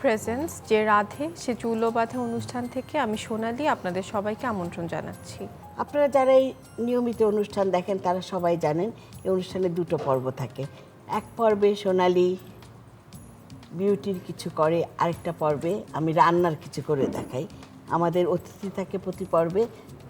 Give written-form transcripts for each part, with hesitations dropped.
Presence যে রাধে সে চুলো বাঁধে অনুষ্ঠান থেকে আমি সোনালি আপনাদের সবাইকে আমন্ত্রণ জানাচ্ছি। আপনারা যারা এই নিয়মিত অনুষ্ঠান দেখেন তারা সবাই জানেন এই অনুষ্ঠানে দুটো পর্ব থাকে। এক পর্বে সোনালি বিউটির কিছু করে, আরেকটা পর্বে আমি রান্নার কিছু করে দেখাই। আমাদের অতিথি থাকে প্রতি পর্বে।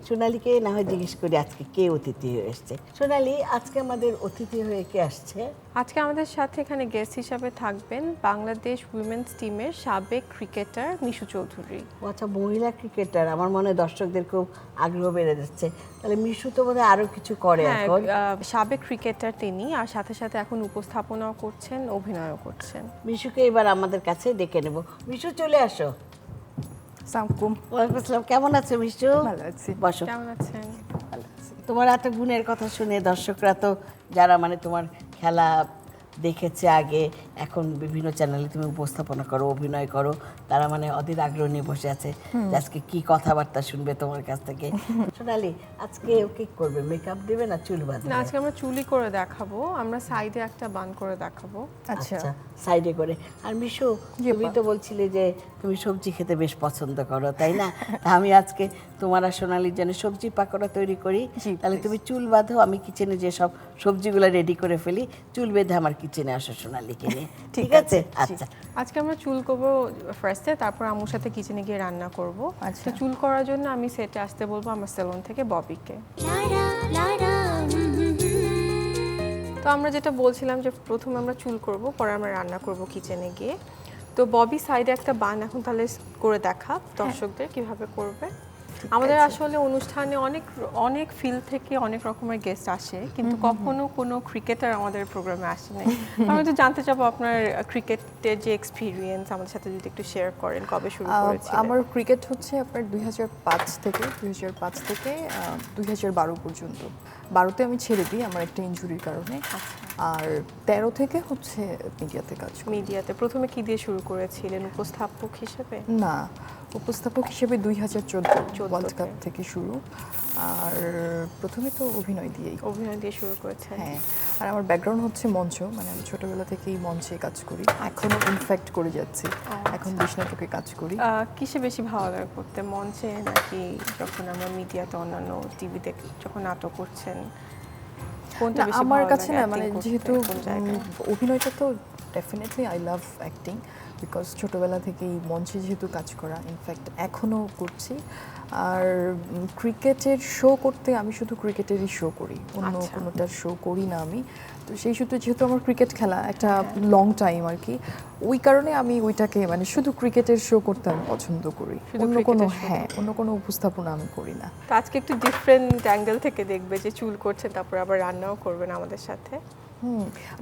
সোনালিকে না হয় জিজ্ঞেস করি আজকে কে অতিথি হয়ে এসছে। সোনালি, আজকে আমাদের অতিথি হয়ে কে আসছে? আজকে আমাদের সাথে এখানে গেস্ট হিসাবে থাকবেন বাংলাদেশ উইমেন্স টিমের সাবেক ক্রিকেটার মিশু চৌধুরী। ও আচ্ছা, মহিলা ক্রিকেটার। আমার মনে হয় দর্শকদের খুব আগ্রহ বেড়ে যাচ্ছে। তাহলে মিশু তো বোধহয় আরও কিছু করে হ্যাঁ, এখন। সাবেক ক্রিকেটার তিনি, আর সাথে সাথে এখন উপস্থাপনাও করছেন, অভিনয়ও করছেন। মিশুকে এবার আমাদের কাছে ডেকে নেব। মিশু, চলে আসো। সামকুম ওয়ালাইকুম আসসালাম। কেমন আছো মিশু? ভালো আছি। বসো। কেমন আছেন? ভালো আছি। তোমার এত গুণের কথা শুনে দর্শকরা তো, যারা মানে তোমার খেলা দেখেছে আগে, এখন বিভিন্ন চ্যানেলে তুমি উপস্থাপনা করো, অভিনয় করো, তারা মানে অধীর আগ্রহ নিয়ে বসে আছে যে আজকে কি কথাবার্তা শুনবে তোমার কাছ থেকে। সোনালি, আজকে ও কি করবে? মেকআপ দেবে না চুল বাঁধবে? না, আজকে আমরা চুলি করে দেখাবো, আমরা সাইডে একটা বান করে দেখাবো। আচ্ছা আচ্ছা, সাইডে করে। আর মিশু, তুমি তো বলছিলে যে তুমি সবজি খেতে বেশ পছন্দ করো, তাই না? আমি আজকে তোমার আর সোনালির জন্য সবজি পাকোড়া তৈরি করি। তাহলে তুমি চুল বাঁধো, আমি কিচেনে যে সব সবজিগুলো রেডি করে ফেলি। চুল বেঁধে আমার কিচেনে আসো সোনালিকে নিয়ে, ঠিক আছে? আচ্ছা, আজকে আমরা চুল করবো ফার্স্টে, তারপর আম্মুর সাথে কিচেনে গিয়ে রান্না করব। আচ্ছা। তো চুল করার জন্য আমি সেটে আসতে বলবো আমার সেলুন থেকে ববিকে। তো আমরা যেটা বলছিলাম যে প্রথমে আমরা চুল করব, পরে আমরা রান্না করব কিচেনে গিয়ে। তো ববি সাইডে একটা বান এখন তাহলে করে দেখা দর্শকদের কিভাবে করবে। আমাদের আসলে অনুষ্ঠানে অনেক অনেক ফিল্ড থেকে অনেক রকমের গেস্ট আসে, কিন্তু কখনো কোনো ক্রিকেটার আমাদের প্রোগ্রামে আসে নাই। আমি তো জানতে চাবো আপনার ক্রিকেটের যে এক্সপিরিয়েন্স আমাদের সাথে যদি একটু শেয়ার করেন, কবে শুরু করেছিলেন? আমার ক্রিকেট হচ্ছে আপনার 2005 থেকে 2012 পর্যন্ত। 12তে আমি ছেড়ে দিই আমার একটা ইনজুরির কারণে। আর 13 থেকে হচ্ছে মিডিয়াতে কাজ করি। মিডিয়াতে প্রথমে কি দিয়ে শুরু করেছিলেন? উপস্থাপক হিসেবে? না, উপস্থাপক হিসেবে 2014 ওয়ার্ল্ড কাপ থেকে শুরু। আর প্রথমে তো অভিনয় দিয়ে শুরু করেছেন। হ্যাঁ, আর আমার ব্যাকগ্রাউন্ড হচ্ছে মঞ্চ, মানে আমি ছোটবেলা থেকেই মঞ্চে কাজ করি, এখনো ইনফ্যাক্ট করে যাচ্ছি। এখন 20 নাটকে কাজ করি। কিসে বেশি ভালো লাগে করতে, মঞ্চে নাকি যখন আমরা মিডিয়াতে অন্যান্য টিভিতে যখন নাটক করছেন, কোনটা বেশি আমার ভালো কাছে লাগে? না, মানে acting করতে যেহেতু কোন জায়গায়? অভিনয়টা তো definitely I love acting, because ছোটোবেলা থেকেই মঞ্চে যেহেতু কাজ করা, ইনফ্যাক্ট এখনও করছি। আর ক্রিকেটের শো করতে আমি শুধু ক্রিকেটেরই শো করি, অন্য কোনোটার শো করি না আমি। তো সেই সূত্রে যেহেতু আমার ক্রিকেট খেলা একটা লং টাইম আর কি, ওই কারণে আমি ওইটাকে মানে শুধু ক্রিকেটের শো করতে আমি পছন্দ করি, অন্য কোনো উপস্থাপনা আমি করি না। তো আজকে একটু ডিফারেন্ট অ্যাঙ্গেল থেকে দেখবে যে চুল করছেন, তারপর আবার রান্নাও করবেন আমাদের সাথে।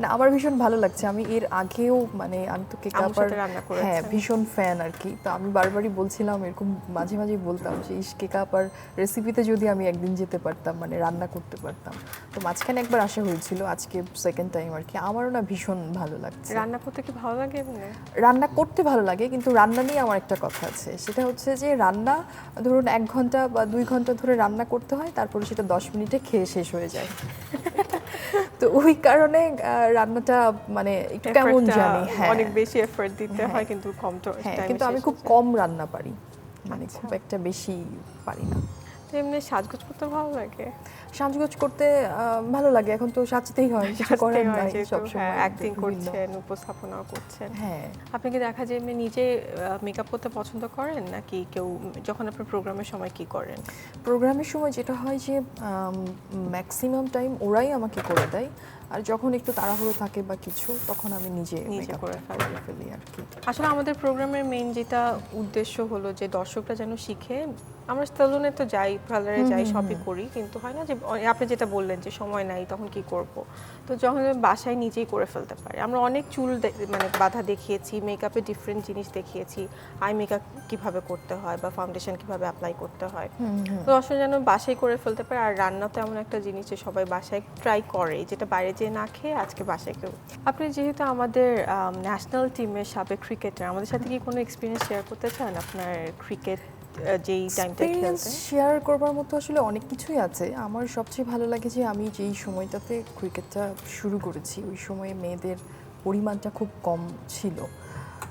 না, আমার ভীষণ ভালো লাগছে। আমি এর আগেও মানে আমি তো কেকাপার হ্যাঁ ভীষণ ফ্যান আর কি। তো আমি বারবারই বলছিলাম, এরকম মাঝে মাঝে বলতাম যে ইস, কেকাপার রেসিপিতে যদি আমি একদিন যেতে পারতাম, মানে রান্না করতে পারতাম। তো মাঝখানে একবার আসা হয়েছিল, আজকে সেকেন্ড টাইম আর কি। আমারও না ভীষণ ভালো লাগছে। রান্না করতে কি ভালো লাগে? রান্না করতে ভালো লাগে, কিন্তু রান্না নিয়ে আমার একটা কথা আছে। সেটা হচ্ছে যে রান্না ধরুন 1 ঘন্টা বা 2 ঘন্টা ধরে রান্না করতে হয়, তারপরে সেটা 10 মিনিটে খেয়ে শেষ হয়ে যায়। তো ওই কারণে রান্নাটা মানে একটু কেমন জানি, হ্যাঁ অনেক বেশি এফর্ট দিতে হয়, কিন্তু কম টাইমে। কিন্তু আমি খুব কম রান্না পারি, মানে খুব একটা বেশি পারি না। তো এমনি সাজগোজ করতে ভালো লাগে? সাজগোজ করতে ভালো লাগে, এখন তো সাজতেই হয়, কিছু করার নাই, সবসময় অ্যাক্টিং করছেন, উপস্থাপনাও করছেন। হ্যাঁ। আপনি কি দেখা যায় এমনি নিজে মেকআপ করতে পছন্দ করেন, নাকি কেউ যখন আপনার প্রোগ্রামের সময় কি করেন? প্রোগ্রামের সময় যেটা হয় যে ম্যাক্সিমাম টাইম ওরাই আমাকে করে দেয়, আর যখন একটু তাড়াহুড়ো থাকে বা কিছু, তখন আমি নিজে করে ফেলি আর কি। আসলে আমাদের প্রোগ্রামের মেইন যেটা উদ্দেশ্য হলো যে দর্শকরা যেন শিখে। আমরা সেলুনে তো যাই, পার্লারে যাই, শপিং করি, কিন্তু হয় না যে আপনি যেটা বললেন যে সময় নাই, তখন কি করব। তো যখন বাসায় নিজেই করে ফেলতে পারি। আমরা অনেক চুল মানে বাধা দেখিয়েছি, মেকআপে ডিফারেন্ট জিনিস দেখিয়েছি, আই মেকআপ কিভাবে করতে হয় বা ফাউন্ডেশন কিভাবে অ্যাপ্লাই করতে হয়। তো দর্শক যেন বাসায় করে ফেলতে পারে। আর রান্না তো এমন একটা জিনিস যে সবাই বাসায় ট্রাই করে, যেটা বাইরে যেয়ে না খেয়ে আজকে বাসায় কেউ। আপনি যেহেতু আমাদের ন্যাশনাল টিমের সাবেক ক্রিকেটার, আমাদের সাথে কি কোনো এক্সপিরিয়েন্স শেয়ার করতে চান? আপনার ক্রিকেট যেই টাইমটা খেলতে শেয়ার করবার মতো আসলে অনেক কিছুই আছে। আমার সবচেয়ে ভালো লাগে যে আমি যেই সময়টাতে ক্রিকেটটা শুরু করেছি, ওই সময়ে মেয়েদের পরিমাণটা খুব কম ছিল।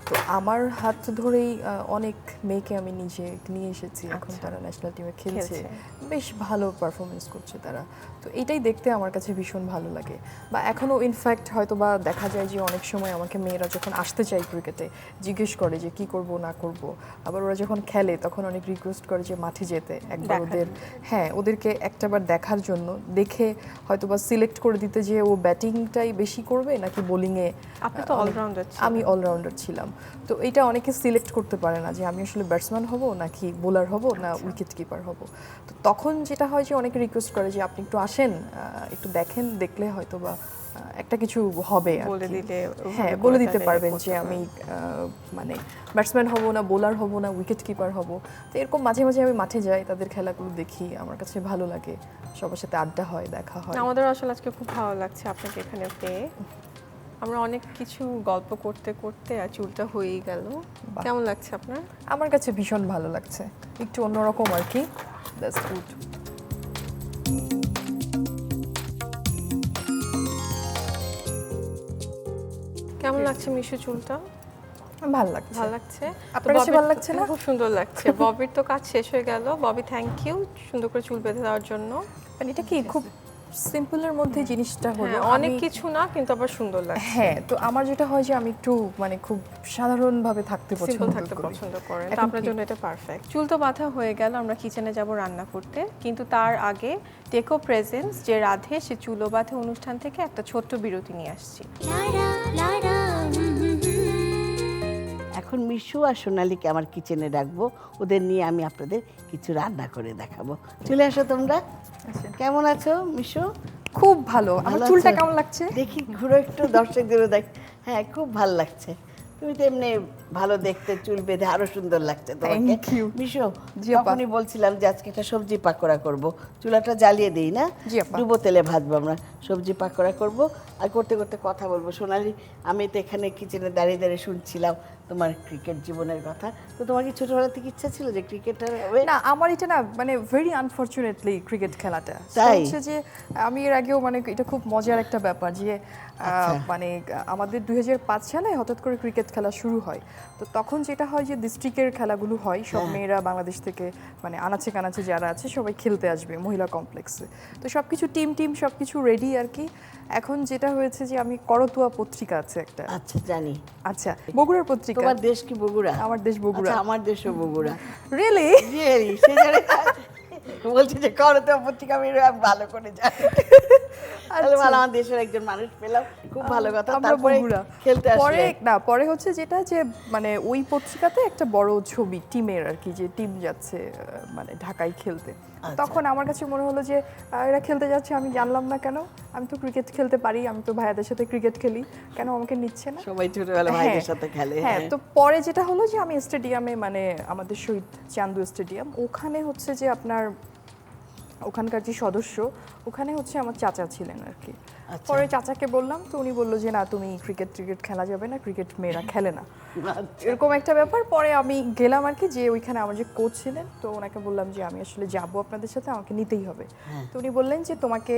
তো আমার হাত ধরেই অনেক মেয়েকে আমি নিজে নিয়ে এসেছি, এখন আচ্ছা। তারা ন্যাশনাল টিমে খেলছে, খেলছে। বেশ ভালো পারফরমেন্স করছে তারা। তো এটাই দেখতে আমার কাছে ভীষণ ভালো লাগে। বা এখনও ইনফ্যাক্ট হয়তো বা দেখা যায় যে অনেক সময় আমাকে মেয়েরা যখন আসতে চায় ক্রিকেটে জিজ্ঞেস করে যে কি করব না করব, আবার ওরা যখন খেলে তখন অনেক রিকোয়েস্ট করে যে মাঠে যেতে একবার দেখার ওদের, হ্যাঁ ওদেরকে একটাবার দেখার জন্য, দেখে হয়তো বা সিলেক্ট করে দিতে যে ও ব্যাটিংটাই বেশি করবে নাকি বোলিংয়ে। আপনি তো অলরাউন্ডার আমি অলরাউন্ডার ছিলাম, তো এটা অনেকে সিলেক্ট করতে পারে না যে আমি আসলে ব্যাটসম্যান হব নাকি বোলার হব না উইকেট কিপার হব। তো তখন যেটা হয় যে অনেকে রিকোয়েস্ট করে যে আপনি একটু আসেন, একটু দেখেন, দেখলে হয়তো বা একটা কিছু হবে আর বলে কি। দিলে হ্যাঁ বলে দিতে পারবেন যে আমি মানে ব্যাটসম্যান হব না বোলার হব না উইকেট কিপার হব। তো এরকম মাঝে মাঝে আমি মাঠে যাই, তাদের খেলাগুলো দেখি, আমার কাছে ভালো লাগে, সবার সাথে আড্ডা হয়, দেখা হয়। আমাদের আসলে আজকে খুব ভালো লাগছে আপনাকে এখানে পেয়ে। আমরা অনেক কিছু গল্প করতে করতে আর চুলটা হয়েই গেল। বাহ। কেমন লাগছে আপনার? আমার কাছে ভীষণ ভালো লাগছে, একটু অন্যরকম আর কি, দ্যাটস গুড। কেমন লাগছে মিশু চুলটা? ভালো লাগছে। ভালো লাগছে? আপনার কাছে ববির ভালো তো- লাগছে না? খুব সুন্দর লাগছে। ববির তো কাজ শেষ হয়ে গেল। ববি থ্যাংক ইউ সুন্দর করে চুল বেঁধে দেওয়ার জন্য। মানে এটা কি খুব সিম্পলের মধ্যে জিনিসটা হলো, হ্যাঁ, অনেক আমি- কিছু না কিন্তু আবার সুন্দর লাগছে। হ্যাঁ, তো আমার যেটা হয় যে আমি একটু মানে খুব সাধারণভাবে থাকতে সিম্পল পছন্দ থাকতে করি। পছন্দ করেন, তো এখন আপনার কি- জন্য এটা পারফেক্ট। চুল তো বাঁধা হয়ে গেল, আমরা কিচেনে যাব রান্না করতে, কিন্তু তার আগে টেকো প্রেজেন্স যে রাধে সে চুলো বাঁধে অনুষ্ঠান থেকে একটা ছোট্ট বিরতি নিয়ে আসছি। এখন মিশু আর সোনালীকে আমার কিচেনে রাখবো, ওদের নিয়ে আমি আপনাদের কিছু রান্না করে দেখাবো। চলে আসো তোমরা। কেমন আছো মিশু? খুব ভালো। আমার ভালো চুলটা আছো? কেমন লাগছে? দেখি ঘুরো একটু, দর্শকদেরও দেখ। হ্যাঁ খুব ভালো লাগছে, তুমি তো এমনি ভালো দেখতে, চুল বেঁধে আরো সুন্দর লাগছে তোমাকে। Thank you. মিশু, জি আপা। তখনই বলছিলাম যে আজকে একটা সবজি পাকোড়া করব, চুলাটা জ্বালিয়ে দিই না, জি আপা। ডুবো তেলে ভাজবো আমরা, সবজি পাকোড়া করব আর করতে করতে কথা বলবো। সোনালী, আমি তো এখানে কিচেনে দাঁড়িয়ে দাঁড়িয়ে শুনছিলাম তোমার ক্রিকেট জীবনের কথা। তো তোমার কি ছোটবেলা থেকে ইচ্ছা ছিল যে ক্রিকেটার হবে? না, আমার এটা না মানে ভেরি আনফরচুনেটলি ক্রিকেট খেলাটা সেটা তাই? হচ্ছে যে আমি এর আগেও মানে এটা খুব মজার একটা ব্যাপার যে আচ্ছা। মানে আমাদের 2005 সালে হঠাৎ করে ক্রিকেট খেলা শুরু হয়। তো তখন যেটা হয় যে ডিস্ট্রিক্টের খেলাগুলো হয়, সব মেয়েরা বাংলাদেশ থেকে মানে আনাচে কানাচে যারা আছে সবাই খেলতে আসবে মহিলা কমপ্লেক্সে। তো সবকিছু টিম সবকিছু রেডি আর কি। এখন যেটা হয়েছে যে আমি করতোয়া পত্রিকা আছে একটা, আচ্ছা জানি। আচ্ছা বগুড়ার পত্রিকা। তোমার দেশ কি বগুড়া? আমার দেশ বগুড়া। আচ্ছা, আমার দেশও বগুড়া। রিয়েলি? রিয়েলি? সে জানে বলছি যে করতে পত্রিকা আমি ভালো করে জানি। তাহলে ভালো, আমার দেশের একজন মানুষ পেলাম, খুব ভালো কথা। আমরা তারপরে বগুড়া। খেলতে পরে আসলে না, পরে হচ্ছে যেটা যে মানে ওই পত্রিকাতে একটা বড় ছবি টিমের আর কি, যে টিম যাচ্ছে মানে ঢাকায় খেলতে। তখন আমার কাছে মনে হলো যে এরা খেলতে যাচ্ছে, আমি জানলাম না কেন, আমি তো ক্রিকেট খেলতে পারি, আমি তো ভাইয়াদের সাথে ক্রিকেট খেলি, কেন আমাকে নিচ্ছে না? সবাই ছোটবেলা ভাইদের সাথে খেলে। হ্যাঁ, তো পরে যেটা হলো যে আমি স্টেডিয়ামে মানে আমাদের শহীদ চান্দু স্টেডিয়াম, ওখানে হচ্ছে যে আপনার ওখানকার যে সদস্য, ওখানে হচ্ছে আমার চাচা ছিলেন আর কি। পরে চাচাকে বললাম, তো উনি বললো যে না, তুমি ক্রিকেট খেলা যাবে না, ক্রিকেট মেয়েরা খেলে না, এরকম একটা ব্যাপার। পরে আমি গেলাম আর কি, যে ওইখানে আমার যে কোচ ছিলেন, তো ওনাকে বললাম যে আমি আসলে যাবো আপনাদের সাথে, আমাকে নিতেই হবে। তো উনি বললেন যে তোমাকে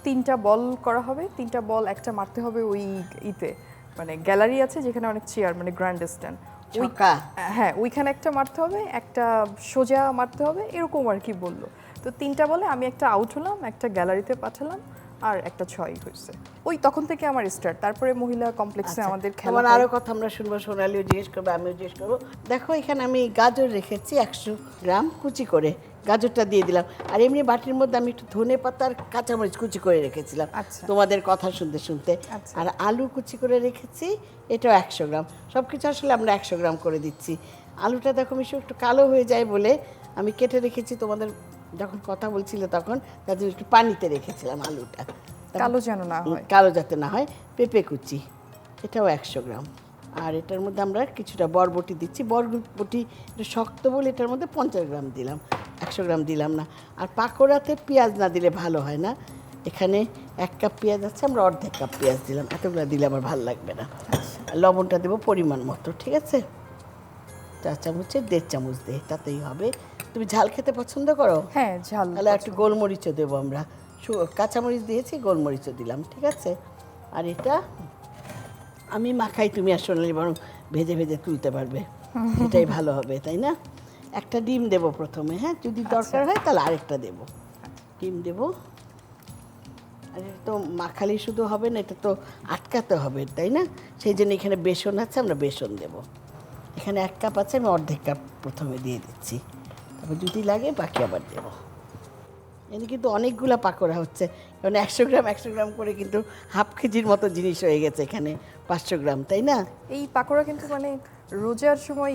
3টা বল করা হবে, 3টা বল একটা মারতে হবে ওই ইতে মানে গ্যালারি আছে যেখানে অনেক চেয়ার মানে গ্র্যান্ড স্ট্যান্ড, ছক্কা। হ্যাঁ ওইখানে একটা মারতে হবে, একটা সোজা মারতে হবে, এরকম আর কি বললো। তো 3টা বলে আমি একটা আউট হলাম, একটা গ্যালারিতে পাঠালাম, আর একটা 6 হয়েছে। ওই তখন থেকে আমার স্টার্ট। তারপরে মহিলা কমপ্লেক্সে আমাদের খেলা আমার হয়। আরো কথা আমরা শুনবো, সোনালীও জিজ্ঞেস করবো, আমিও জিজ্ঞেস করবো। দেখো এখানে আমি গাজর রেখেছি 100 গ্রাম কুচি করে, গাজরটা দিয়ে দিলাম। আর এমনি বাটির মধ্যে আমি একটু ধনে পাতার কাঁচামরিচ কুচি করে রেখেছিলাম আচ্ছা। তোমাদের কথা শুনতে শুনতে। আচ্ছা। আর আলু কুচি করে রেখেছি, এটাও 100 গ্রাম। সব কিছু আসলে আমরা 100 গ্রাম করে দিচ্ছি। আলুটা দেখো মিশু একটু কালো হয়ে যায় বলে আমি কেটে রেখেছি, তোমাদের যখন কথা বলছিল তখন তার জন্য একটু পানিতে রেখেছিলাম আলুটা, কালো যেন না হয়। কালো যাতে না হয়। পেঁপে কুচি, এটাও 100 গ্রাম। আর এটার মধ্যে আমরা কিছুটা বরবটি দিচ্ছি, বরবটি একটু শক্ত বলে এটার মধ্যে 50 গ্রাম দিলাম, 100 গ্রাম দিলাম না। আর পাকোড়াতে পেঁয়াজ না দিলে ভালো হয় না, এখানে 1 কাপ পেঁয়াজ আছে, আমরা অর্ধেক কাপ পেঁয়াজ দিলাম, এতগুলো দিলে আমার ভালো লাগবে না। আর লবণটা দেবো পরিমাণ মতো, ঠিক আছে? 4 চামচের 1.5 চামচ দে, তাতেই হবে। তুমি ঝাল খেতে পছন্দ করো? হ্যাঁ ঝাল। তাহলে একটু গোলমরিচও দেবো আমরা, কাঁচামরিচ দিয়েছি, গোলমরিচও দিলাম, ঠিক আছে? আর এটা আমি মাখাই, তুমি আর সোনালী বরং ভেজে ভেজে তুলতে পারবে, এটাই ভালো হবে, তাই না? একটা ডিম দেব প্রথমে, হ্যাঁ, যদি দরকার হয় তাহলে আরেকটা দেব। ডিম দেব। আর এটা তো মাখালি শুধু হবে না, এটা তো আটকাতে হবে, তাই না? সেই জন্য এখানে বেসন আছে, আমরা বেসন দেব। এখানে 1 কাপ আছে, আমি অর্ধেক কাপ প্রথমে দিয়ে দিচ্ছি, তারপর যদি লাগে বাকি আবার দেবো। এখানে কিন্তু অনেকগুলো পাকোড়া হচ্ছে, কারণ 100 গ্রাম করে কিন্তু হাফ কেজির মতো জিনিস হয়ে গেছে এখানে, 500 গ্রাম, তাই না? এই পাকোড়া কিন্তু মানে রোজার সময়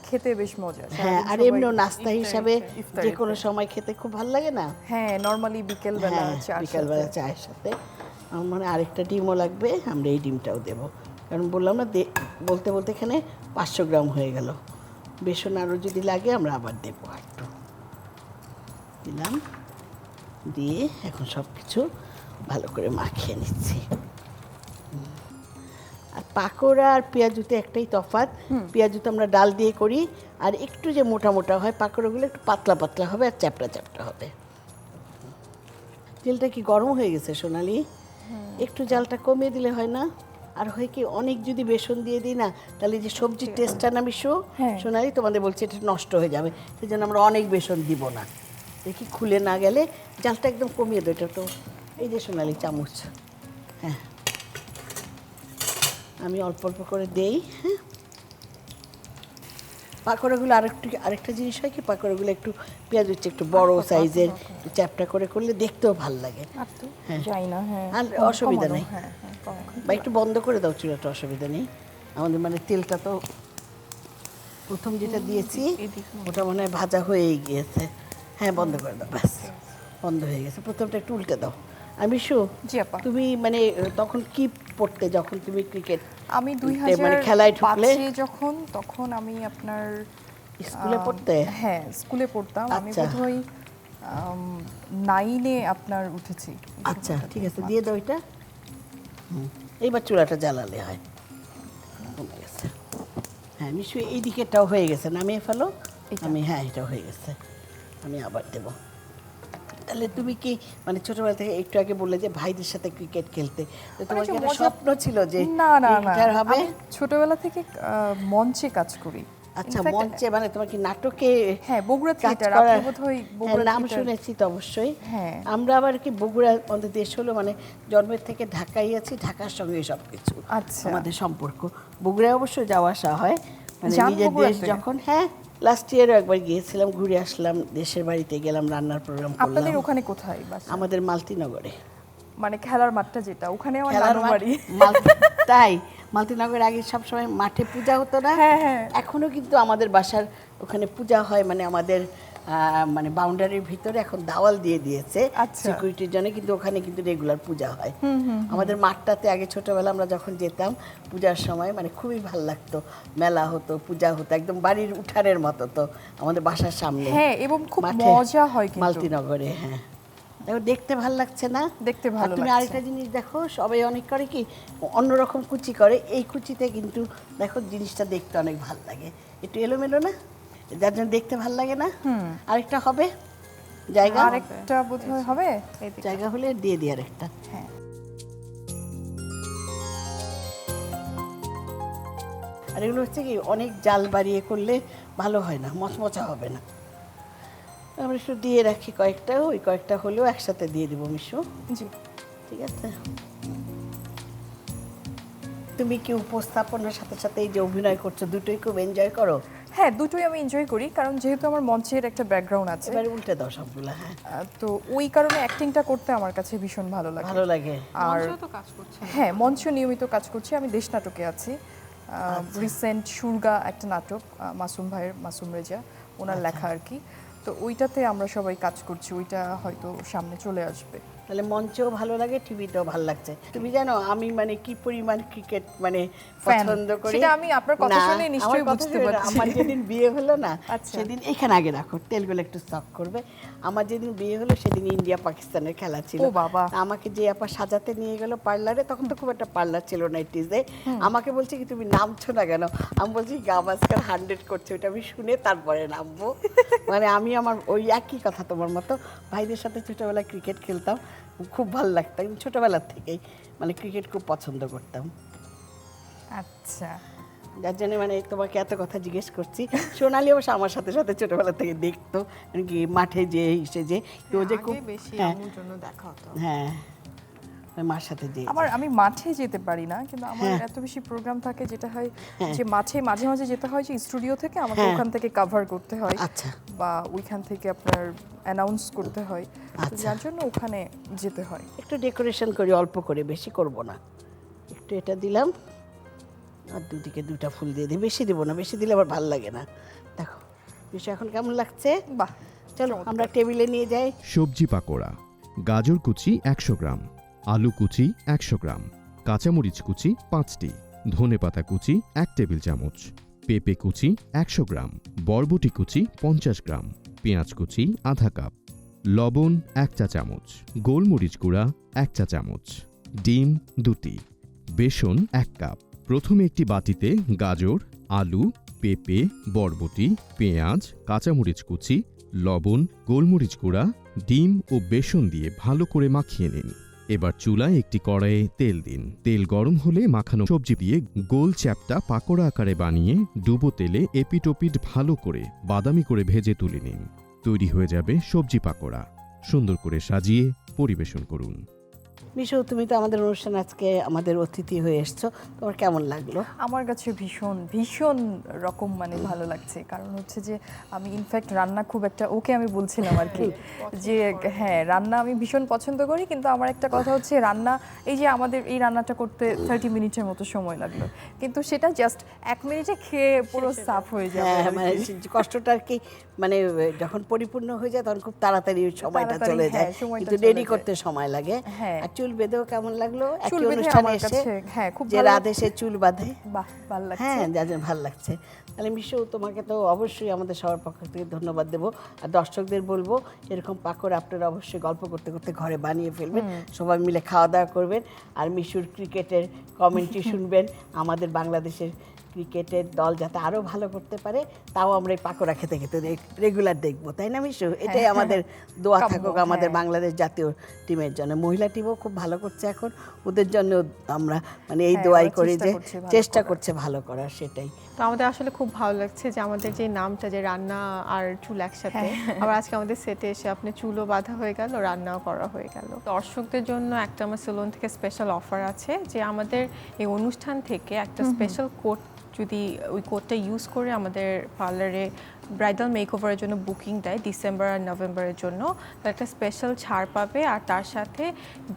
খেতে বেশ মজা। হ্যাঁ, সারাদিন আর সবাই এমনিও নাস্তা হিসাবে ইফতারিতে। যে কোনো সময় খেতে খুব ভালো লাগে না? হ্যাঁ, নরমালি বিকেলবেলা হ্যাঁ, চার বিকালবেলা চায়ের সাথে। আমার মনে হয় আরেকটা ডিমও লাগবে, আমরা এই ডিমটাও দেবো, কারণ বললাম না বলতে বলতে এখানে 500 গ্রাম হয়ে গেল। বেসন আরও যদি লাগে আমরা আবার দেবো, একটু দিলাম, দিয়ে এখন সব কিছু ভালো করে মাখিয়ে নিচ্ছি। আর পাকোড়া আর পেঁয়াজুতে একটাই তফাৎ, পেঁয়াজুতে আমরা ডাল দিয়ে করি, আর একটু যে মোটা মোটা হয়, পাকোড়াগুলো একটু পাতলা পাতলা হবে আর চ্যাপটা চ্যাপটা হবে। তেলটা কি গরম হয়ে গেছে সোনালি? একটু জালটা কমিয়ে দিলে হয় না? আর হয় কি, অনেক যদি বেসন দিয়ে দিই না, তাহলে যে সবজির টেস্টটা না মিশো, হ্যাঁ। সোনালি তোমাদের বলছি এটা নষ্ট হয়ে যাবে, সেই জন্য আমরা অনেক বেসন দিব না। দেখি খুলে না গেলে জালটা একদম কমিয়ে দেয়। এটা তো এই যে সোনালি চামচ, হ্যাঁ, আমি অল্প অল্প করে দেই। হ্যাঁ, পাকোড়াগুলো আরেকটা জিনিস হয় কি, পাকোড়াগুলো একটু পেঁয়াজ হচ্ছে একটু বড় সাইজের, একটু চ্যাপটা করে করলে দেখতেও ভাল লাগে। আর তো হ্যাঁ। যাই না, হ্যাঁ, আর অসুবিধা নেই। হ্যাঁ হ্যাঁ, কমানো। বা একটু বন্ধ করে দাও চুলাটা, অসুবিধা নেই। আমাদের মানে তেলটা তো প্রথম যেটা দিয়েছি ওটা মনে হয় ভাজা হয়েই গিয়েছে। হ্যাঁ, বন্ধ করে দাও, ব্যাস বন্ধ হয়ে গেছে। প্রথমটা একটু উল্টে দাও। আর মিশু, জি আপা। তুমি মানে তখন কি পড়তে যখন তুমি ক্রিকেট আমি মানে খেলায় ঢুকলে? 2005 তখন আমি আপনার স্কুলে পড়তে? হ্যাঁ, স্কুলে পড়তাম। আমি আচ্ছা। বোধহয় 9-এ আপনার উঠেছি। আচ্ছা, ঠিক আছে, দিয়ে দাও এটা। এইবার চুলাটা জ্বালালে হয়। কমে গেছে। হ্যাঁ, নিশ্চয়ই এই দিকেরটাও হয়ে গেছে, নামিয়ে ফেলো। আমি, হ্যাঁ, এটা হয়ে গেছে, আমি আবার দেবো। তাহলে তুমি কি মানে ছোটবেলা থেকে একটু আগে বললে যে ভাইদের সাথে ক্রিকেট খেলতে, তো তোমার কি একটা স্বপ্ন ছিল যে না না না, ক্রিকেটার হবে? আমি ছোটবেলা থেকে মঞ্চে কাজ করি। আচ্ছা, In fact, মঞ্চে মানে তোমার কি নাটকে হ্যাঁ, বগুড়া কাজ থিয়েটার, করার? আপনি বোধহয় হ্যাঁ, বগুড়া নাম থিয়েটার। শুনেছি তো অবশ্যই। হ্যাঁ। আমরা আবার কি বগুড়া আমাদের দেশ হলো মানে জন্মের থেকে ঢাকায় আছি, ঢাকার সঙ্গে সব কিছু আচ্ছা। আমাদের সম্পর্ক। বগুড়ায় অবশ্য যাওয়া আসা হয়, মানে যান নিজের দেশ বগুড়াতে? যখন। হ্যাঁ, লাস্ট ইয়ারও একবার গিয়েছিলাম, ঘুরে আসলাম, দেশের বাড়িতে গেলাম, রান্নার প্রোগ্রাম আপনাদের করলাম। ওখানে কোথায় বাসা? আমাদের মালতিনগরে। মানে খেলার মাঠটা যেটা, ওখানে আমার খেলার নানু মাঠ, বাড়ি। তাই মালতিনগর আগে সবসময় মাঠে পূজা হতো না? হ্যাঁ, হ্যাঁ। এখনো কিন্তু আমাদের বাসার ওখানে পূজা হয়, মানে আমাদের মানে বাউন্ডারির ভিতরে এখন দাওয়াল দিয়ে দিয়েছে আচ্ছা। সিকিউরিটির জন্য, কিন্তু ওখানে কিন্তু রেগুলার পূজা হয়। আমাদের মাঠটাতে আগে ছোটবেলা আমরা যখন যেতাম পূজার সময়, মানে খুবই ভালো লাগতো, মেলা হতো, পূজা হতো, একদম বাড়ির উঠানের মতো তো আমাদের বাসার সামনে। হ্যাঁ, এবং খুব মাঠে, মজা হয় কিন্তু। মালতিনগরে। হ্যাঁ, দেখো দেখতে ভালো লাগছে না? দেখতে আর ভালো তুমি লাগছে। আরেকটা জিনিস দেখো, সবাই অনেক করে কি অন্যরকম কুচি করে, এই কুচিতে কিন্তু দেখো জিনিসটা দেখতে অনেক ভালো লাগে, একটু এলোমেলো না, যার জন্য দেখতে ভালো লাগে না? আরেকটা হবে জায়গা, আরেকটা বোধহয় হবে। জায়গা হলে দিয়ে দিই আরেকটা। হ্যাঁ, আর এগুলো হচ্ছে কি অনেক জাল বাড়িয়ে করলে ভালো হয় না, মচমচা হবে না। আমরা একটু দিয়ে রাখি কয়েকটা, ওই কয়েকটা হলেও একসাথে দিয়ে দেবো মিশু, জি। ঠিক আছে? তুমি কি উপস্থাপনার সাথে সাথে এই যে অভিনয় করছো, দুটোই খুব এনজয় করো? হ্যাঁ, দুটোই আমি এনজয় করি, কারণ যেহেতু আমার মঞ্চের একটা ব্যাকগ্রাউন্ড আছে, এবারে উল্টে দাও সবগুলো। হ্যাঁ, তো ওই কারণে অ্যাক্টিংটা করতে আমার কাছে ভীষণ ভালো লাগে। ভালো লাগে। আর মঞ্চেও তো কাজ করছে। হ্যাঁ, মঞ্চে নিয়মিত কাজ করছি, আমি দেশ নাটকে আছি। রিসেন্ট সুরগা একটা নাটক, মাসুম ভাইয়ের, মাসুম রেজা, ওনার লেখা আর কি। তো ওইটাতে আমরা সবাই কাজ করছি, ওইটা হয়তো সামনে চলে আসবে। তাহলে মঞ্চেও ভালো লাগে, টিভিতেও ভালো লাগছে। তুমি জানো আমি মানে কি পরিমাণ ক্রিকেট মানে Fan। পছন্দ করি? সেটা আমি আপনার কথা না, শুনে নিশ্চয়ই আমার কথা বুঝতে শুনে না, পারছি। আমার যেদিন বিয়ে হলো না, আচ্ছা। সেদিন এখানে আগে রাখো, তেলগুলো একটু স্টক করবে। আমার যেদিন বিয়ে হলো সেদিন ইন্ডিয়া পাকিস্তানের খেলা ছিল। ও বাবা। তা আমাকে যে আপা সাজাতে নিয়ে গেল পার্লারে, তখন তো খুব একটা পার্লার ছিল না ইটিজে। আমাকে বলছে কি তুমি নামছো না কেন? আমি বলছি গাভাস্কার 100 করছে, ওটা আমি শুনে তারপরে নামবো। মানে আমি আমার ওই একই কথা তোমার মতো, ভাইদের সাথে ছোটবেলায় ক্রিকেট খেলতাম, খুব ভালো লাগতো, ছোটবেলার থেকেই মানে ক্রিকেট খুব পছন্দ করতাম। আচ্ছা, যার জন্য মানে তোমাকে এত কথা জিজ্ঞেস করছি। সোনালি অবশ্য আমার সাথে সাথে ছোটবেলা থেকে দেখতো, মানে কি মাঠে যে এসে যে কেউ যে খুব, আগে বেশি হ্যাঁ আম্মুর জন্য দেখা হতো। হ্যাঁ ওই মার সাথে যে আমি মাঠে যেতে পারি না, কিন্তু আমার হ্যাঁ। এত বেশি প্রোগ্রাম থাকে যেটা হয় হ্যাঁ। যে মাঠে মাঝে মাঝে যেতে হয় যে স্টুডিও থেকে আমাকে হ্যাঁ। ওখান থেকে কভার করতে হয়, আচ্ছা বা ওইখান থেকে আপনার অ্যানাউন্স করতে হয়, তো আচ্ছা। যার জন্য ওখানে যেতে হয়। একটু ডেকোরেশন করি অল্প করে, বেশি করব না। একটু এটা দিলাম আর দুদিকে দুটা ফুল দিয়ে দিই, বেশি দেবো না, বেশি দিলে আবার ভালো লাগে না। দেখো বিষয় এখন কেমন লাগছে? বাহ, চলো চমৎকার। আমরা টেবিলে নিয়ে যাই। সবজি পাকোড়া, গাজর কুচি 100 গ্রাম, আলু কুচি 100 গ্রাম, কাঁচামরিচ কুচি 5টি, ধনেপাতা কুচি 1 টেবিল চামচ, পেঁপে কুচি 100 গ্রাম, বরবটি কুচি 50 গ্রাম, পেঁয়াজ কুচি আধা কাপ, লবণ 1 চা চামচ, গোলমরিচ গুঁড়া 1 চা চামচ, ডিম 2টি, বেসন 1 কাপ। প্রথমে একটি বাটিতে গাজর, আলু, পেঁপে, বরবটি, পেঁয়াজ, কাঁচামরিচ কুচি, লবণ, গোলমরিচ গুঁড়া, ডিম ও বেসন দিয়ে ভালো করে মাখিয়ে নিন। এবার চুলায় একটি কড়াইয়ে তেল দিন। তেল গরম হলে মাখানো সবজি দিয়ে গোল চ্যাপ্টা পাকোড়া আকারে বানিয়ে ডুবো তেলে এপিটোপিট ভালো করে বাদামি করে ভেজে তুলে নিন। তৈরি হয়ে যাবে সবজি পাকোড়া। সুন্দর করে সাজিয়ে পরিবেশন করুন। মিশু, তুমি তো আমাদের অনুষ্ঠান আজকে আমাদের অতিথি হয়ে এসছো, তোমার কেমন লাগলো? আমার কাছে ভীষণ ভীষণ রকম মানে ভালো লাগছে, কারণ হচ্ছে যে আমি ইনফ্যাক্ট রান্না খুব একটা ওকে আমি বলছিলাম আর কি যে হ্যাঁ রান্না আমি ভীষণ পছন্দ করি, কিন্তু আমার একটা কথা হচ্ছে রান্না, এই যে আমাদের এই রান্নাটা করতে 30 মিনিটের মতো সময় লাগলো, কিন্তু সেটা জাস্ট 1 মিনিটে খেয়ে পুরো সাফ হয়ে যাবে হ্যাঁ আর মানে কি। যে কষ্টটা আর কি, মানে যখন পরিপূর্ণ হয়ে যায় তখন খুব তাড়াতাড়ি ওই সময়টা তাড়াতাড়ি, চলে যায়, হ্যাঁ, সময়টা কিন্তু চলে রেডি যায়। করতে সময় লাগে। হ্যাঁ। আর চুল বেঁধেও কেমন লাগলো? চুল একই বেঁধে অনুষ্ঠানে আমার এসে কাছে হ্যাঁ খুব যে ভালো রাধেশে চুল বাঁধে, বাহ ভালো লাগছে। হ্যাঁ যার জন্য ভালো লাগছে। তাহলে মিশু, তোমাকে তো অবশ্যই আমাদের সবার পক্ষ থেকে ধন্যবাদ দেবো, আর দর্শকদের বলবো এরকম পাকড় আপনারা অবশ্যই গল্প করতে করতে ঘরে বানিয়ে ফেলবেন, সবাই মিলে খাওয়া দাওয়া করবেন, আর মিশুর ক্রিকেটের কমেন্ট্রি শুনবেন। আমাদের বাংলাদেশের ক্রিকেটের দল যাতে আরও ভালো করতে পারে, তাও আমরা এই পাকোড়া খেতে খেতে রেগুলার দেখবো, তাই না মিশু? এটাই আমাদের দোয়া কাম্য, থাকুক আমাদের হ্যাঁ। বাংলাদেশ জাতীয় টিমের জন্য। মহিলা টিমও খুব ভালো করছে এখন, ওদের জন্য আমরা মানে এই হ্যাঁ, দোয়াই ওরা করি চেষ্টা যে করছে ভালো চেষ্টা করার। করছে ভালো করার, সেটাই। তো আমাদের আসলে খুব ভালো লাগছে যে আমাদের যে নামটা, যে রান্না আর চুল একসাথে, আবার আজকে আমাদের সেটে এসে আপনি চুলও বাঁধা হয়ে গেল, রান্নাও করা হয়ে গেল। দর্শকদের জন্য একটা আমার সেলুন থেকে স্পেশাল অফার আছে যে আমাদের এই অনুষ্ঠান থেকে একটা স্পেশাল কোড, যদি ওই কোডটা ইউজ করে আমাদের পার্লারে ব্রাইডাল মেকওভারের জন্য বুকিং দেয় ডিসেম্বর আর নভেম্বরের জন্য, তার একটা স্পেশাল ছাড় পাবে, আর তার সাথে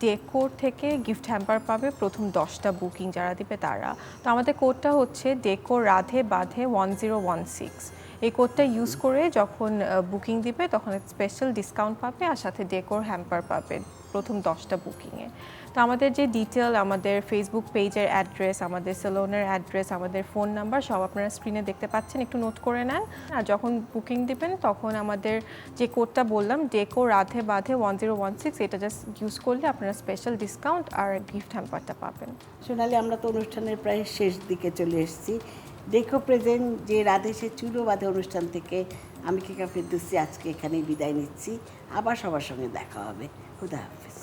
ডেকোর থেকে গিফট হ্যাম্পার পাবে প্রথম 10টা বুকিং যারা দিবে তারা। তো আমাদের কোডটা হচ্ছে ডেকোর রাধে বাধে 1016। এই কোডটা ইউজ করে যখন বুকিং দিবে তখন স্পেশাল ডিসকাউন্ট পাবে, আর সাথে ডেকোর হ্যাম্পার পাবে প্রথম 10টা বুকিংয়ে। তো আমাদের যে ডিটেল, আমাদের ফেসবুক পেজের অ্যাড্রেস, আমাদের সেলুনের অ্যাড্রেস, আমাদের ফোন নাম্বার সব আপনারা স্ক্রিনে দেখতে পাচ্ছেন, একটু নোট করে নেন। আর যখন বুকিং দিবেন তখন আমাদের যে কোডটা বললাম ডেকো রাধে বাধে 1016, এটা জাস্ট ইউজ করলে আপনারা স্পেশাল ডিসকাউন্ট আর গিফট হ্যাম্পারটা পাবেন। সোনালি, আমরা তো অনুষ্ঠানের প্রায় শেষ দিকে চলে এসেছি। ডেকো প্রেজেন্ট যে রাধেশে চুলো বাঁধে অনুষ্ঠান থেকে আমি কেকা ফেরদৌসী আজকে এখানেই বিদায় নিচ্ছি। আবার সবার সঙ্গে দেখা হবে। খুদা হাফেজ।